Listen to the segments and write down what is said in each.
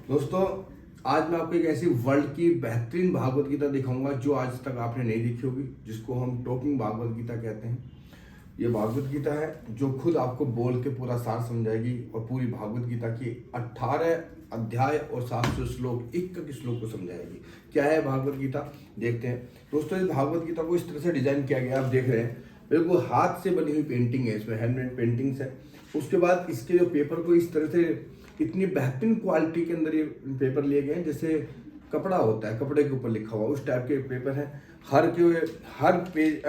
दोस्तों, आज मैं आपको एक ऐसी वर्ल्ड की बेहतरीन भागवत गीता दिखाऊंगा जो आज तक आपने नहीं देखी होगी, जिसको हम टॉकिंग भागवत गीता कहते हैं। ये भागवत गीता है जो खुद आपको बोल के पूरा सार समझाएगी और पूरी भागवत गीता की 18 अध्याय और 700 श्लोक, एक श्लोक को समझाएगी। क्या है भागवत गीता, देखते हैं। दोस्तों, इस भागवत गीता को इस तरह से डिजाइन किया गया, आप देख रहे हैं, बिल्कुल हाथ से बनी हुई पेंटिंग है, इसमें हैंडमेड पेंटिंग्स है। उसके बाद इसके जो पेपर को इस तरह से इतनी बेहतरीन क्वालिटी के अंदर ये पेपर लिए गए हैं, जैसे कपड़ा होता है, कपड़े के ऊपर लिखा हुआ, उस टाइप के पेपर हैं। हर पेज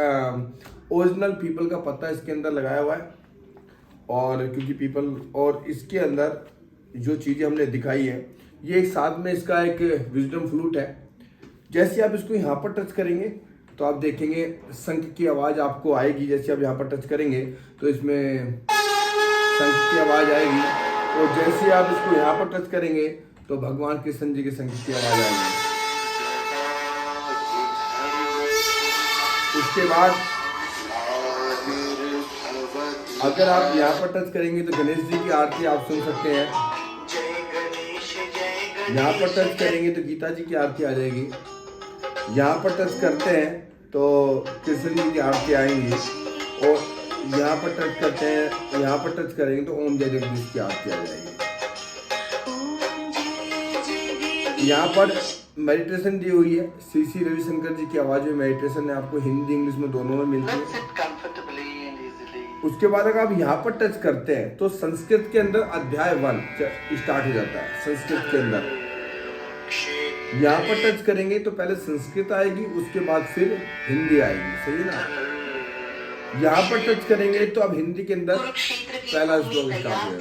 ओरिजिनल पीपल का पत्ता इसके अंदर लगाया हुआ है। और क्योंकि पीपल और इसके अंदर जो चीज़ें हमने दिखाई है, ये एक साथ में इसका एक विजडम फ्लूट है। जैसे आप इसको यहाँ पर टच करेंगे तो आप देखेंगे शंख की आवाज़ आपको आएगी। जैसे आप यहाँ पर टच करेंगे तो इसमें शंख की आवाज़ आएगी, और जैसे आप इसको यहाँ पर टच करेंगे तो भगवान कृष्ण जी के शंख की आवाज़ आएगी। उसके बाद अगर आप यहाँ पर टच करेंगे तो गणेश जी की आरती आप सुन सकते हैं। यहाँ पर टच करेंगे तो गीता जी की आरती आ जाएगी। यहाँ पर टच करते हैं तो कृष्ण जी की आरती आएंगी, और यहाँ पर टच करते हैं, यहाँ पर टच करेंगे तो ओम जय जगदीश की आरती आ जाएगी। यहाँ पर मेडिटेशन दी हुई है, श्री रविशंकर जी की आवाज में मेडिटेशन है, आपको हिंदी इंग्लिश में दोनों में मिलती है। उसके बाद अगर आप यहाँ पर टच करते हैं तो संस्कृत के अंदर अध्याय 1 स्टार्ट हो जाता है। संस्कृत के अंदर यहाँ पर टच करेंगे तो पहले संस्कृत आएगी, उसके बाद फिर हिंदी आएगी, सही है ना। यहाँ पर टच करेंगे तो अब हिंदी के अंदर पहला श्लोक स्टार्ट होगा।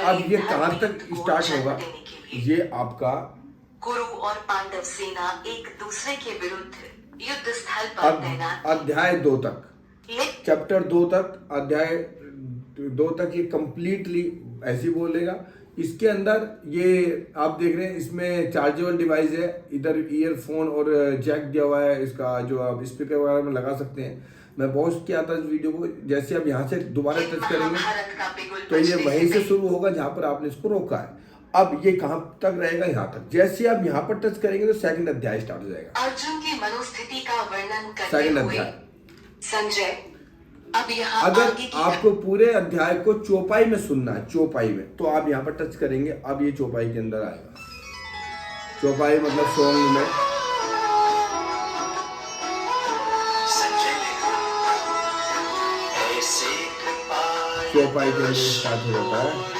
अब ये कहाँ तक स्टार्ट होगा, ये आपका कुरु और पांडव सेना एक दूसरे के विरुद्ध युद्ध स्थल पर तैनात अध्याय 2 तक, चैप्टर 2 तक, अध्याय 2 तक ये कंप्लीटली ऐसे बोलेगा। इसके अंदर ये आप देख रहे हैं, इसमें चार्जेबल डिवाइस है, इधर ईयरफोन और जैक दिया हुआ है, इसका जो आप स्पीकर वगैरह में लगा सकते हैं। मैं पॉज किया था इस वीडियो को। जैसे आप यहाँ से दोबारा टच करेंगे तो ये वहीं से शुरू होगा जहाँ पर आपने इसको रोका है। अब ये कहाँ तक रहेगा, यहाँ तक। जैसे आप यहाँ पर टच करेंगे तो सेकंड अध्याय स्टार्ट हो जाएगा। अर्जुन की मनोस्थिति का वर्णन करते सेकंड हुए अध्याय। संजय, अब यहाँ अगर आपको पूरे अध्याय को चौपाई में सुनना है, चौपाई में, तो आप यहाँ पर टच करेंगे, अब ये चौपाई के अंदर आएगा। चौपाई मतलब सॉन्ग में। चौपाई के अंदर स्टार्ट हो जाता है।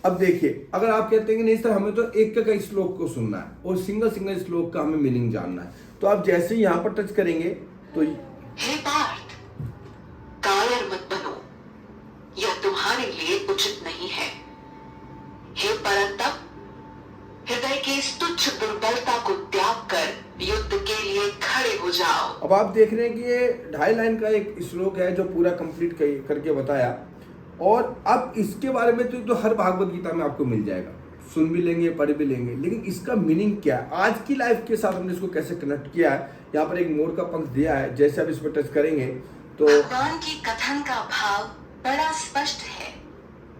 अब देखिए, अगर आप कहते हैं कि नहीं सर हमें तो एक का श्लोक को सुनना है और सिंगल श्लोक का हमें मीनिंग जानना है, तो आप जैसे ही यहाँ पर टच करेंगे तो हे पार्थ, कायर मत बनो, यह तुम्हारे लिए उचित नहीं है। हे परंतप, हृदय की इस तुच्छ दुर्बलता को त्याग कर युद्ध के लिए खड़े हो जाओ। अब आप देख रहे हैं कि ये 2.5 लाइन का एक श्लोक है जो पूरा कंप्लीट करके बताया। और अब इसके बारे में तो हर भागवत गीता में आपको मिल जाएगा, सुन भी लेंगे, पढ़ भी लेंगे, लेकिन इसका मीनिंग क्या है, आज की लाइफ के साथ हमने इसको कैसे कनेक्ट किया है। यहाँ पर एक मोर का पंख दिया है, जैसे आप इस पर टच करेंगे तो भगवान की कथन का भाव बड़ा स्पष्ट है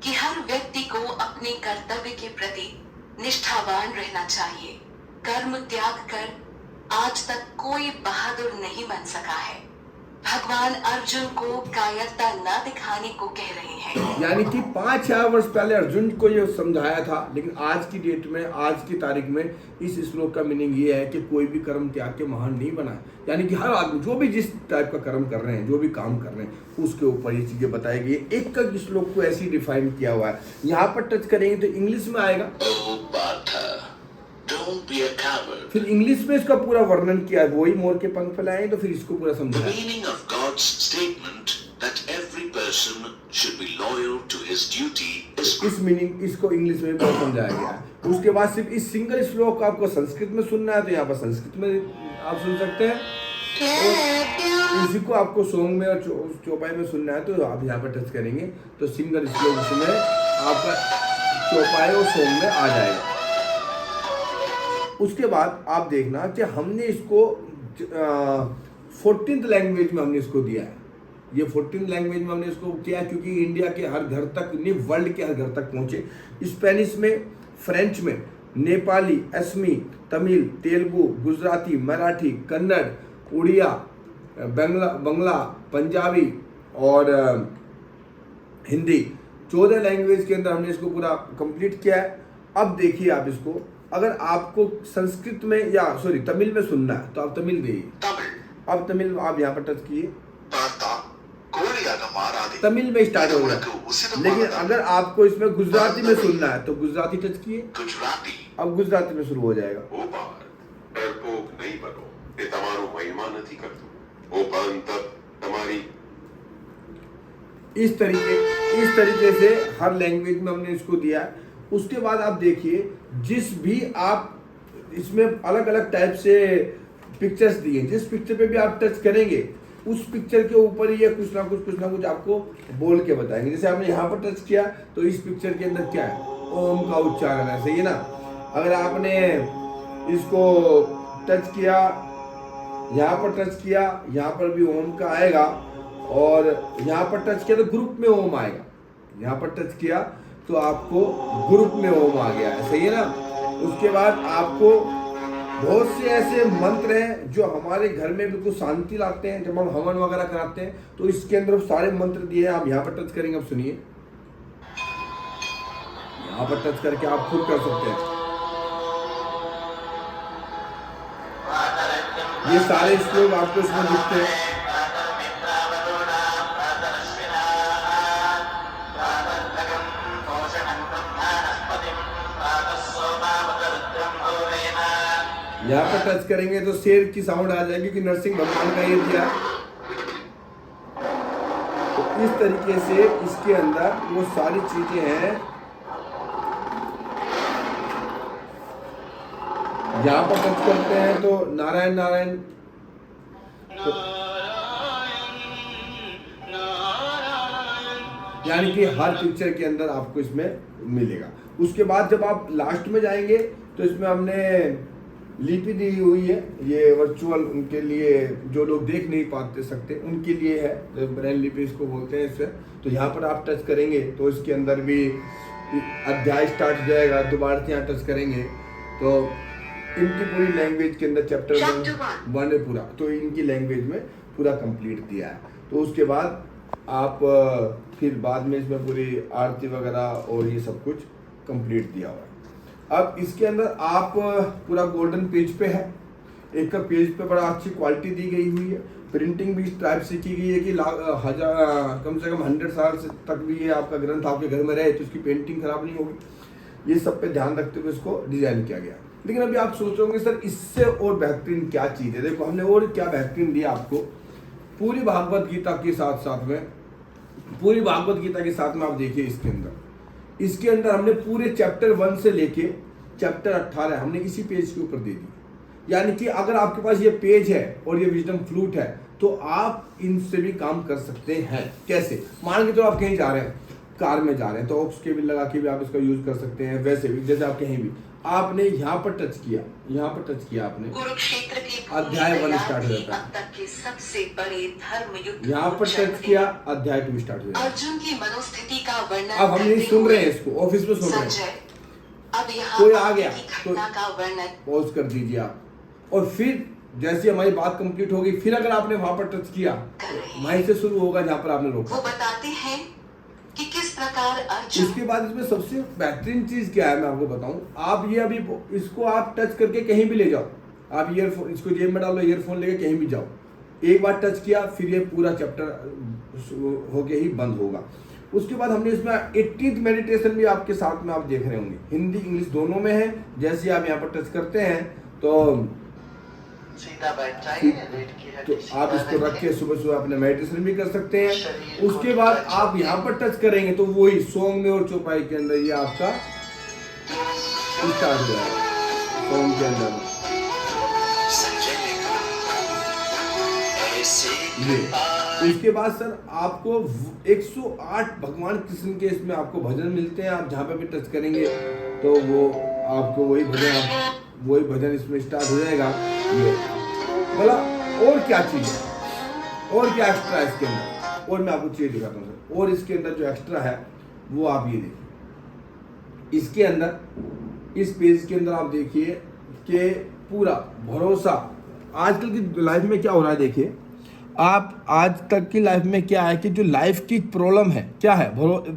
कि हर व्यक्ति को अपने कर्तव्य के प्रति निष्ठावान रहना चाहिए। कर्म त्याग कर आज तक कोई बहादुर नहीं बन सका है। भगवान अर्जुन को कायरता न दिखाने को कह रहे हैं। यानी कि 5-6 वर्ष पहले अर्जुन को ये समझाया था, लेकिन आज की डेट में, आज की तारीख में इस श्लोक का मीनिंग ये है कि कोई भी कर्म त्याग के महान नहीं बना है। यानी कि हर आदमी जो भी जिस टाइप का कर्म कर रहे हैं, जो भी काम कर रहे हैं, उसके ऊपर ये चीजें बताई गई। एक का श्लोक को ऐसे डिफाइन किया हुआ है। यहाँ पर टच करेंगे तो इंग्लिश में आएगा, फिर इंग्लिश में इसका पूरा वर्णन किया है। वही मोर के पंख फैलाएं तो फिर इसको पूरा समझाएं। इस मीनिंग इसको इंग्लिश में भी समझाया गया है। उसके बाद सिर्फ इस सिंगल श्लोक को आपको संस्कृत में सुनना है तो यहाँ पर संस्कृत में आप सुन सकते हैं, और इसी को आपको सॉन्ग में और चौपाई में सुनना है तो आप यहाँ पर टच करेंगे तो सिंगल श्लोक उसमें आपका चौपाई और सॉन्ग में आ जाएगा। उसके बाद आप देखना कि हमने इसको 14th लैंग्वेज में हमने इसको दिया है। ये 14th लैंग्वेज में हमने इसको किया क्योंकि इंडिया के हर घर तक नहीं, वर्ल्ड के हर घर तक पहुंचे। स्पेनिश में, फ्रेंच में, नेपाली, असमी, तमिल, तेलुगु, गुजराती, मराठी, कन्नड़, उड़िया, बंगला, पंजाबी और हिंदी, 14 लैंग्वेज के अंदर हमने इसको पूरा कंप्लीट किया है। अब देखिए आप इसको, अगर आपको संस्कृत में या सॉरी तमिल में सुनना है तो आप तमिल देइए। अब तमिल आप यहाँ पर टच किए, तमिल में स्टार्ट हो गया। लेकिन अगर आपको इसमें गुजराती में सुनना है तो गुजराती टच किए, अब गुजराती में शुरू हो जाएगा। इस तरीके से हर लैंग्वेज में हमने इसको दिया है। उसके बाद आप देखिए, जिस भी आप इसमें अलग अलग टाइप से पिक्चर्स दिए, जिस पिक्चर पे भी आप टच करेंगे उस पिक्चर के ऊपर ये कुछ ना कुछ आपको बोल के बताएंगे। जैसे आपने यहाँ पर टच किया तो इस पिक्चर के अंदर क्या है, ओम का उच्चारण है, सही है ना। अगर आपने इसको टच किया, यहाँ पर टच किया, यहाँ पर भी ओम का आएगा, और यहाँ पर टच किया तो ग्रुप में ओम आएगा। यहाँ पर टच किया तो आपको ग्रुप में ओम आ गया है, सही है ना। उसके बाद आपको बहुत से ऐसे मंत्र हैं जो हमारे घर में बिल्कुल शांति लाते हैं। जब हम हवन वगैरह कराते हैं तो इसके अंदर सारे मंत्र दिए हैं। आप यहाँ पर टच करेंगे, अब सुनिए, यहाँ पर टच करके आप खुद कर सकते हैं। ये सारे श्लोक आपको इसमें दिखते हैं। यहाँ पर टच करेंगे तो शेर की साउंड आ जाएगी कि नरसिंह भगवान का ये दिया। तो इस तरीके से इसके अंदर वो सारी चीजें हैं। यहाँ पर टच करते हैं तो नारायण नारायण, तो यानी कि हर पिक्चर के अंदर आपको इसमें मिलेगा। उसके बाद जब आप लास्ट में जाएंगे तो इसमें हमने लिपि दी हुई है, ये वर्चुअल उनके लिए जो लोग देख नहीं पाते सकते उनके लिए है, ब्रेल लिपि इसको बोलते हैं इससे। तो यहाँ पर आप टच करेंगे तो इसके अंदर भी अध्याय स्टार्ट हो जाएगा। दोबारा से यहाँ टच करेंगे तो इनकी पूरी लैंग्वेज के अंदर चैप्टर 1 है पूरा, तो इनकी लैंग्वेज में पूरा कंप्लीट दिया है। तो उसके बाद आप फिर बाद में इसमें पूरी आरती वगैरह और ये सब कुछ कंप्लीट दिया हुआ है। अब इसके अंदर आप पूरा गोल्डन पेज पे है, एक का पेज पे बड़ा अच्छी क्वालिटी दी गई हुई है। प्रिंटिंग भी इस टाइप से की गई है कि कम से कम 100 साल तक भी ये आपका ग्रंथ आपके घर में रहे तो उसकी पेंटिंग खराब नहीं होगी। ये सब पे ध्यान रखते हुए इसको डिजाइन किया गया। लेकिन अभी आप सोच रहे होंगे सर इससे और बेहतरीन क्या चीज़ है। देखो हमने और क्या बेहतरीन दिया आपको, पूरी भागवत गीता के साथ साथ में, पूरी भागवत गीता के साथ में आप देखिए इसके अंदर हमने पूरे चैप्टर 1 से लेके चैप्टर 18 हमने इसी पेज के ऊपर दे दी। यानी कि अगर आपके पास ये पेज है और ये विजडम फ्लूट है तो आप इनसे भी काम कर सकते हैं। कैसे? मान के तो आप कहीं जा रहे हैं, कार में जा रहे हैं तो ऑक्स केबल लगा के भी आप इसका यूज कर सकते हैं। वैसे भी जैसे आप कहीं भी आपने यहाँ पर टच किया, यहाँ पर टच किया आपने, कुरुक्षेत्र की अध्याय 1 स्टार्ट हो जाता है। अब तक के सबसे बड़े धर्म युद्ध यहाँ पर टच किया, अध्याय 2 स्टार्ट हो जाता है। अर्जुन की मनोस्थिति का वर्णन अब हम नहीं सुन रहे हैं इसको, ऑफिस में सुन रहे हैं। संजय, अब यहाँ कोई आ गया तो का वर्णन पॉज कर दीजिए आप, और फिर जैसे हमारी बात कंप्लीट हो गई फिर अगर आपने वहां पर टच किया वहीं से शुरू होगा जहां पर आपने रोका। वो बताते हैं कि किस प्रकार अर्जुन। उसके बाद इसमें सबसे बेहतरीन चीज क्या है मैं आपको बताऊं, आप ये अभी इसको आप टच करके कहीं भी ले जाओ, आप ईयरफोन इसको जेब में डालो, ईयरफोन लेके कहीं भी जाओ, एक बार टच किया फिर ये पूरा चैप्टर होके ही बंद होगा। उसके बाद हमने इसमें 18th मेडिटेशन भी आपके साथ में आप देख रहे होंगे, हिंदी इंग्लिश दोनों में है। जैसे आप यहाँ पर टच करते हैं तो आप इसको रख के सुबह सुबह अपने मेडिटेशन भी कर सकते हैं। उसके बाद आप यहाँ पर टच करेंगे तो वही सॉन्ग में और चौपाई के अंदर ये आपका स्टार्ट हो जाएगा सॉन्ग के अंदर। इसके बाद सर आपको 108 भगवान कृष्ण के इसमें आपको भजन मिलते हैं। आप जहाँ पे भी टच करेंगे तो वो आपको वही भजन आप वही भजन इसमें स्टार्ट हो जाएगा। ये बोला और क्या चीज़ है, और क्या एक्स्ट्रा है इसके अंदर, और मैं आपको चीज़ दिखाता हूँ सर। और इसके अंदर जो एक्स्ट्रा है वो आप ये देखिए, इसके अंदर इस पेज के अंदर आप देखिए कि पूरा भरोसा। आजकल की लाइफ में क्या हो रहा है, देखिए आप आज तक की लाइफ में क्या है कि जो लाइफ की प्रॉब्लम है क्या है,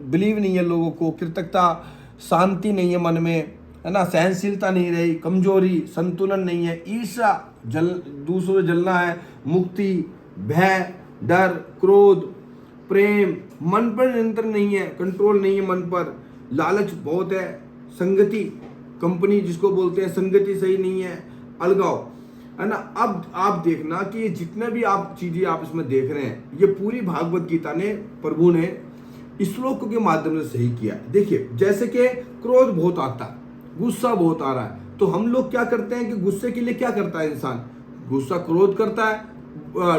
बिलीव नहीं है लोगों को, कृतज्ञता, शांति नहीं है मन में, है ना, सहनशीलता नहीं रही, कमजोरी, संतुलन नहीं है, ईर्ष्या, दूसरों से जलना है, मुक्ति, भय, डर, क्रोध, प्रेम, मन पर नियंत्रण नहीं है, कंट्रोल नहीं है मन पर, लालच बहुत है, संगति, कंपनी जिसको बोलते हैं, संगति सही नहीं है, अलगाव, है ना। अब आप देखना कि ये जितने भी आप चीजें आप इसमें देख रहे हैं, ये पूरी भागवत गीता ने, प्रभु ने श्लोकों के माध्यम से सही किया। देखिए जैसे कि क्रोध बहुत आता है, गुस्सा बहुत आ रहा है, तो हम लोग क्या करते हैं कि गुस्से के लिए क्या करता है इंसान, गुस्सा क्रोध करता है,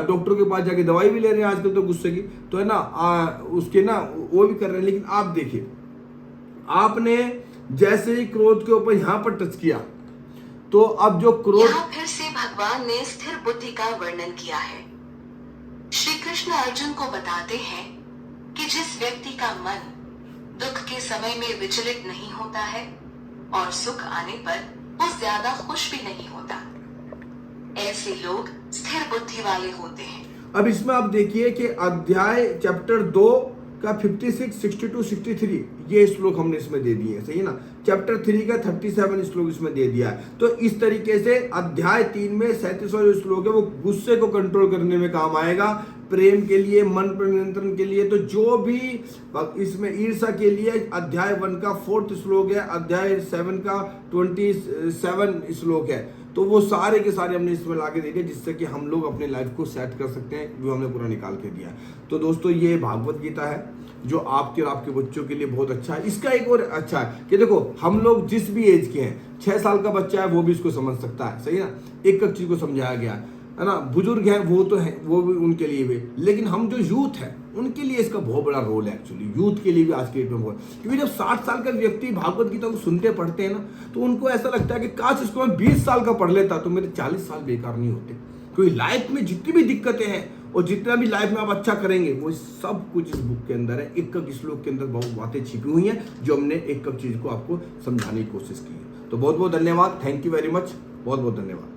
डॉक्टर के पास जाके दवाई भी ले रहे हैं आजकल तो गुस्से की, तो है ना, उसके ना वो भी कर रहे हैं। लेकिन आप देखिए, आपने जैसे ही क्रोध के ऊपर यहां पर टच किया, तो अब जो क्रोध, यहाँ फिर से भगवान ने स्थिर बुद्धि का वर्णन किया है। श्री कृष्ण अर्जुन को बताते हैं कि जिस व्यक्ति का मन दुख के समय में विचलित नहीं होता है और सुख आने पर वो ज्यादा खुश भी नहीं होता, ऐसे लोग स्थिर बुद्धि वाले होते हैं। अब इसमें आप देखिए कि अध्याय चैप्टर 2 का 56, 62, 63 ये श्लोक हमने इसमें दे दिए, सही है ना। चैप्टर 3 का 37 श्लोक इसमें दे दिया है। तो इस तरीके से अध्याय 3 में 37वां जो श्लोक है वो गुस्से को कंट्रोल करने में काम आएगा, प्रेम के लिए, मन पर नियंत्रण के लिए। तो जो भी इसमें ईर्ष्या के लिए अध्याय 1 का 4th श्लोक है, अध्याय 7 का 27 श्लोक है, तो वो सारे के सारे हमने इसमें लाके दे दिए, जिससे कि हम लोग अपने लाइफ को सेट कर सकते हैं, जो हमने पूरा निकाल के दिया। तो दोस्तों ये भागवत गीता है जो आपके और आपके बच्चों के लिए बहुत अच्छा है। इसका एक और अच्छा है कि देखो हम लोग जिस भी एज के हैं, 6 साल का बच्चा है वो भी इसको समझ सकता है, सही ना, एक एक चीज को समझाया गया है ना। बुजुर्ग हैं वो तो है, वो भी उनके लिए भी, लेकिन हम जो यूथ है उनके लिए इसका बहुत बड़ा रोल है एक्चुअली, यूथ के लिए भी आज के डेट में बहुत। क्योंकि जब 60 साल का व्यक्ति भागवत गीता को सुनते पढ़ते हैं ना, तो उनको ऐसा लगता है कि काश इसको मैं 20 साल का पढ़ लेता तो मेरे 40 साल बेकार नहीं होते। क्योंकि लाइफ में जितनी भी दिक्कतें हैं और जितना भी लाइफ में आप अच्छा करेंगे वो सब कुछ इस बुक के अंदर है। एक एक श्लोक के अंदर बहुत बातें छिपी हुई हैं जो हमने एक एक चीज को आपको समझाने की कोशिश की है। तो बहुत बहुत धन्यवाद, थैंक यू वेरी मच, बहुत बहुत धन्यवाद।